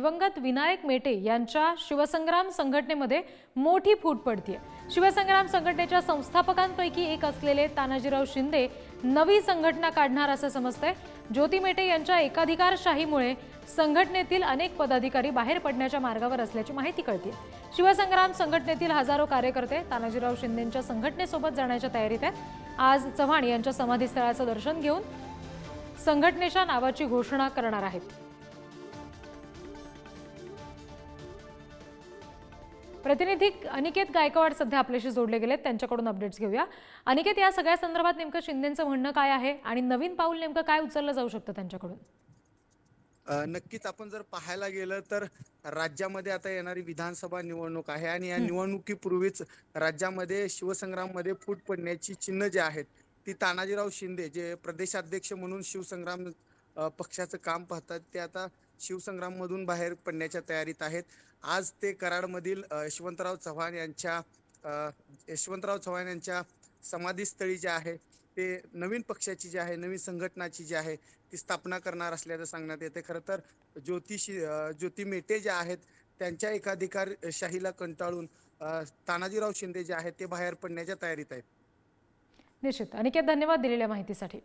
दिवंगत विनायक मेटे यांच्या शिवसंग्राम संघटनेमध्ये मोठी फूट पडतीये। शिवसंग्राम संघटनेच्या संस्थापकांपैकी एक असलेले तानाजीराव शिंदे नवी संघटना काढणार असं समजतंय। ज्योती मेटे यांच्या एकाधिकारशाहीमुळे संघटनेतील अनेक पदाधिकारी बाहेर पडण्याच्या मार्गावर असल्याची माहिती कळते। शिवसंग्राम संघटनेतील हजारो कार्यकर्ते तानाजीराव शिंदेंच्या संघटनेसोबत जाण्याच्या तयारीत आहेत। आज चव्हाण यांच्या समाधीस्थळाचं दर्शन घेऊन संघटनेच्या नावाची घोषणा करणार आहेत। प्रतिनिधी अनिकेत गायकवाड सध्या आपल्याशी जोडले गेलेत, त्यांच्याकडून अपडेट्स घेऊया। अनिकेत, या सगळ्या संदर्भात नेमकं शिंदेंचं म्हणणं काय आहे आणि नवीन पाऊल नेमकं काय उचललं जाऊ शकतं त्यांच्याकडून? नक्कीच आपण जर पाहायला गेलं तर राज्यामध्ये आता येणारी विधानसभा निवडणूक आहे आणि या निवडणुकीपूर्वीच राज्यामध्ये शिवसंग्राममध्ये फूट पडण्याची चिन्ह जे आहेत ती तानाजीराव शिंदे जे प्रदेशाध्यक्ष म्हणून शिवसंग्राम पक्षाचं काम पाहतात ते आता शिवसंग्राम मधून बाहेर पडण्याच्या तयारीत आहेत। आज ते कराडमधील यशवंतराव चव्हाण यांच्या समाधीस्थळी जे आहे ते नवीन पक्षाची जी आहे नवीन संघटनाची जी आहे ती स्थापना करणार असल्याचं सांगण्यात येते। खरं तर ज्योती मेटे जे आहेत त्यांच्या एकाधिकारशाहीला कंटाळून तानाजीराव शिंदे जे आहेत ते बाहेर पडण्याच्या तयारीत आहेत। निश्चित अनिकेत, धन्यवाद दिलेल्या माहितीसाठी।